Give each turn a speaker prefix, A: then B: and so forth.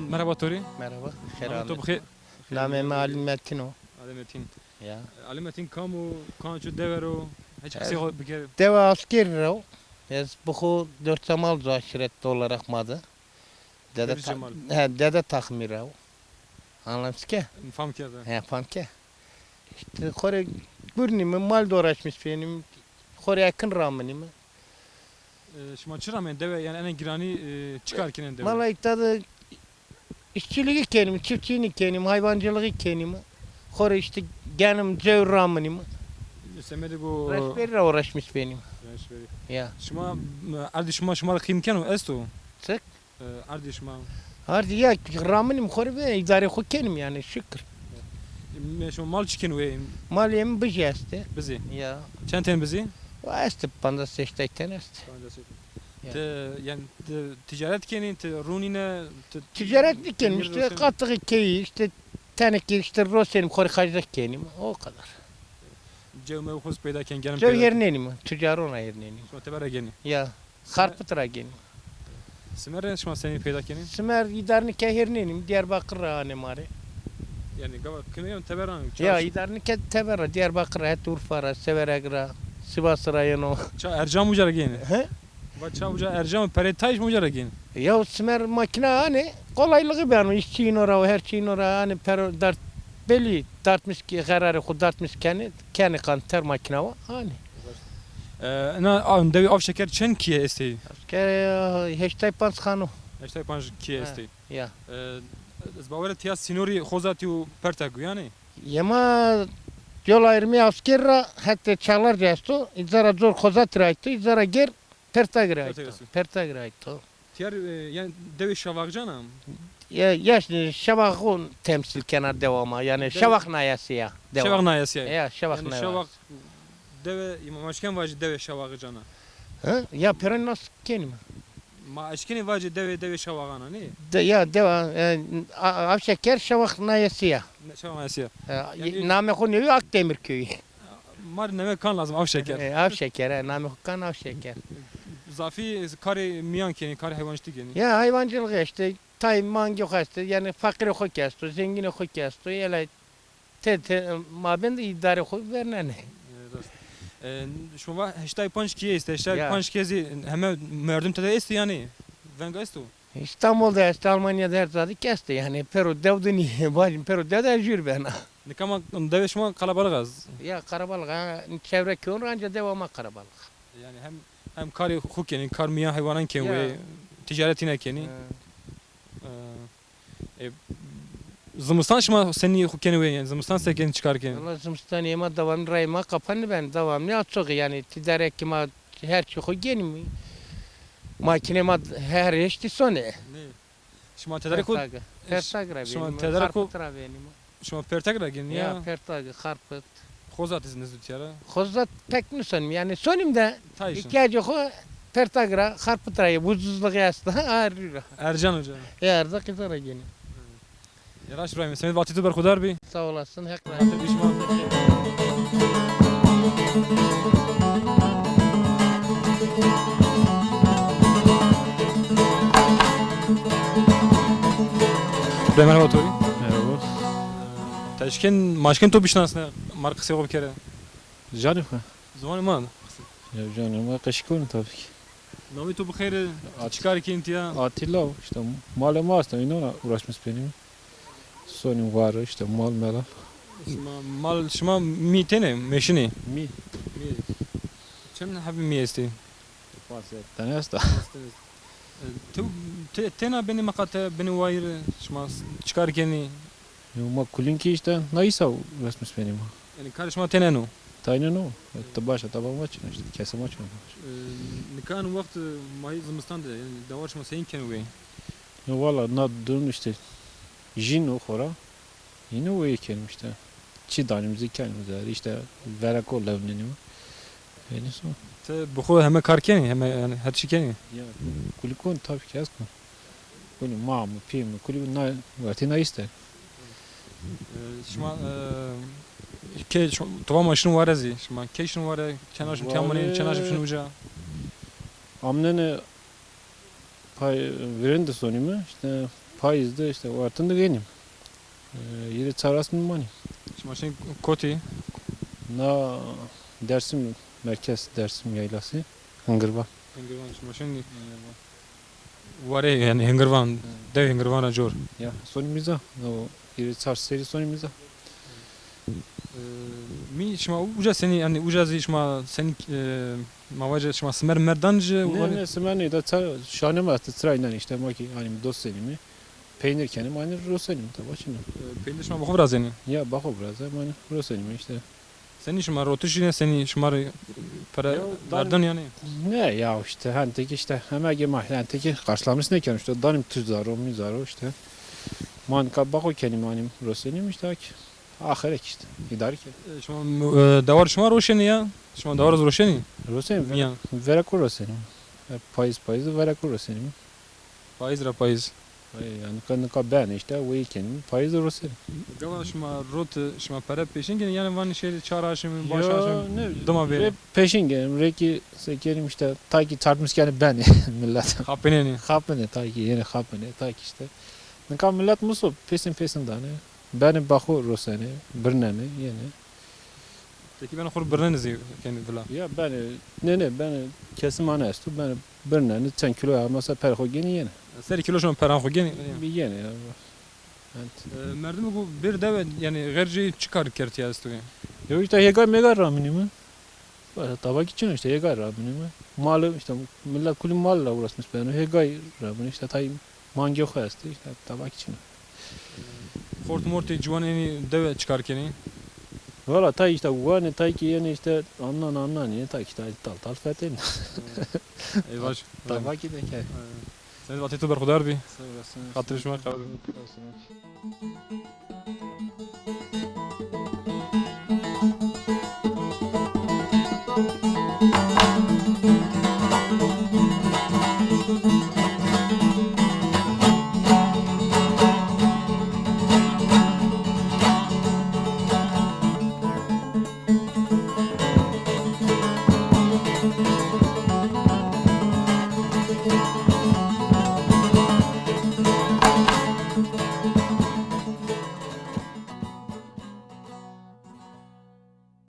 A: Merhaba Tori.
B: Merhaba.
A: Namen bixir.
B: Namem Ali Metin o.
A: Ali Metin.
B: Ya.
A: Ali Metin kamu kançu devero. Hiç kimse bir
B: Deva asker o. Ez bu 4 zamal aşiret olarak madı. Dede
A: Deniz Cemal.
B: dede takmira o. Anlamsın ki?
A: Fam ki.
B: He fan ki. İşte kore gurnimi mal dolaşmış benim. Kore yakın ramınımı.
A: Şuma çıramen deve yani en girani çıkarken deve.
B: Malayıkta da işçiliği kendim, çiftçiliği kendim, hayvancılığı kendim. Kore işte genim cevr ramınımı.
A: Semedi bu.
B: Resberle uğraşmış benim. Ya.
A: Şuma ardi şuma kimken o esto.
B: Sık.
A: Ardi şuma.
B: Hardi ya ramınım kore ve idare ko kendim yani şükür.
A: Şuma mal çıkın ve
B: Mal yemi bıcastı.
A: bizi.
B: Ya.
A: Çenten bizi.
B: Vastı panda seçtekten est.
A: Yani ticaret kenin te runine
B: Ticaret dikenim işte katığı keyi işte teneke işte rosenim kore kajdak kendim o kadar.
A: Cevme ukhuz peyda ken genim
B: Cev yernenim, tüccar ona yernenim.
A: Şuma tebere geni.
B: Ya. Karpıtıra genim.
A: Simer şuma seni peyda kenin.
B: Sümer idarını ke yernenim, Diyarbakır hanem are.
A: Yani gava kınıyon teberan.
B: Ya idarını ke tebera, Diyarbakır et Urfara, Severegra, Sivas rayonu.
A: Ça Ercan mucara geni.
B: He?
A: Va ça Ercan peretay mucara geni.
B: Ya Sümer makine hani kolaylığı benim işçiyin ora, her şeyin ora hani pero dart beli dartmış ki kararı ku dartmış kendi kanter makine var hani.
A: Na devi av şeker çen kiye esti.
B: Ke heştay pans khano.
A: Eştay panj kiye esti.
B: Ya.
A: Ez bavere tiya sinori khozati u pertagu yani.
B: Yema yol ayrımı askera hatta çağlar gesto. İzara zor kozat raytı, izara ger pertagraytı. Pertagraytı.
A: Tiyar yani devi şavakcana.
B: Ya yaşlı şavakun temsil kenar devama yani şavak nayasıya devam.
A: Şavak nayası yani.
B: Ya şavak
A: Yani
B: nayası.
A: şavak deve maşken vacı deve şavakcana.
B: Ha? Ya peron nasıl kenime?
A: Ma aşkeni vacı deve şavakana ne?
B: Ya devam. Av şeker şavak nayasıya.
A: Şavak nayası.
B: Name konuyu Akdemir köyü.
A: Mar neme kan lazım av şeker.
B: Av şeker, name kan av şeker.
A: Zafi kare miyan keni, kare hayvancılık keni.
B: Ya hayvancılık işte tay mangi kastı yani fakir oku kastı, zengin oku kastı. Yala maben de idare oku vernene.
A: Şuma heştay panç kiye iste, heştay panç kezi hemen merdim tede esti yani. Venga estu.
B: İstanbul'da işte Almanya'da her zadı kesti yani Peru devdini bacım Peru devde jür bana.
A: Ne kama deve şuma kalabalık az.
B: Ya karabalık çevre köyün anca devama karabalık.
A: Yani hem kare hukuk keni, kar miyan hayvanan keni ve ticaretine keni. Zımbıstan şuma seni hukuk keni ve yani zımbıstan sekeni çıkarken.
B: Valla zımstan yema devam rayma kapanı ben devamlı açık yani ticaret kima her şey hukuk mi? Makine ma her eşti sonu.
A: Ne? Şuma tedarik
B: Pertagra benim.
A: Şuma tedarik
B: benim.
A: Şuma pertagra geni ya.
B: Ya pertagra karpıt.
A: Khozat izniniz tiyara.
B: Khozat pek mi sonum yani sonum da ihtiyacı yok pertagra karpıt rayı buzuzluk yastı ağrıyor.
A: Ercan hoca.
B: Yarda kızara gene.
A: Yaraş İbrahim, senin vakti berkudar bir.
B: Sağ olasın, haklı.
A: Merhaba Tori.
C: Merhaba.
A: Teşken maşken top işin aslında markası yok bir kere.
C: Canım ha.
A: Zaman mı?
C: Ya canım kaşıkını tabii ki.
A: Navi topu kere çıkar ki intiya.
C: Atilla işte malum aslında inona uğraşmış benim. Sonim var işte mal.
A: Mal şuma mi tene meşini.
C: Mi.
A: Çem habi mi esti?
C: Tane asta.
A: Tena beni makata beni vayır şuma çıkar keni.
C: Ma kulinki işte neyse uğraşmış benim.
A: Yani karışma tene no.
C: Tayne no. Tabaşa taba maçın işte kese maçın.
A: Nikan vakti mahi zımıstan da yani davarşma senin keni ve.
C: Ya valla na dön işte. Jin o khora. Yine o ekelim işte. çi danimizi kendimize işte verako levnenimi. Beni son.
A: Te buxu heme karkeni heme yani her şey keni.
C: Ya kulikon tabii ki yazma. Kuli mamu pimi kuli na vatina iste.
A: Şma ke tova maşın var ezi. Şma ke şun var çanaşım kamani çanaşım şunu uca.
C: Amnene pay veren de sonimi işte payızda işte o artında genim. Yeri çarasın mani.
A: Şma şey koti.
C: Na Dersim merkez Dersim yaylası Hıngırvan.
A: Hengirvan şma şey var yani Hengirvan dev Hengirvan acor.
C: Ya sonimiza o yeri çar seri sonimiza.
A: Mi şma uca seni yani uca zi şma seni mavaca şma smer merdancı
C: Ne semeni de çar şahane mastı sırayla işte maki hani dost senimi. Peynir kenim aynı rosenim tabi şimdi.
A: peynir şma buxu biraz yani.
C: Ya bak o biraz hani rosenim işte.
A: Seni şma rotuşine seni şma para
C: Ya,
A: verdin yani.
C: Ne ya işte hani tek işte hemen gemah yani tek karşılamış ne işte danim tuzaro mizaro işte. Man bak o kenim hani rosenim işte ki. Ahirek işte. İdare ki.
A: Şma davar şma roşeni ya. Şma davar roşeni.
C: Rosenim
A: Yani
C: verako rosenim. Payız verako rosenim.
A: faiz ra faiz.
C: Yani ben işte o kenim payız rosenim.
A: Gava şma rot şma para peşin gene yani van şey çaraşım başaşım.
C: ne
A: Dama veri.
C: peşin gelim reki sekerim işte ta ki çarpmış yani ben millet.
A: Kapeni.
C: Kapene ta ki yine kapene ta ki işte. Ne kadar millet musu pesin da ne. Benim bakı rosene birnene yine.
A: Peki ben xur birnenizi kendi vela.
C: Ya ben kesim ana estu ben birnene 10 kilo almasa perho gene yine.
A: Seri kilo şma paran xu gene.
C: Bir yine ya.
A: Merdim bu bir deve yani gerçi çıkar kertiya istiyor.
C: Yo işte yega mega ramini mi? Tabak için işte yega ramini mi? Malı işte millet kulüm malla uğraşmış ben. Yega ramini işte tay mangi xastı işte tabak için.
A: Xort morti civan yani deve çıkar keni.
C: Valla tay işte uğane tay ki yine işte anlan ya tay işte tal fetin.
A: Eyvah.
C: Tabak ki de ki.
A: Sen de vatı tuber xudar bi.
C: Sağ olasın.
A: Hatırışma kaldı.
C: Sağ olasın.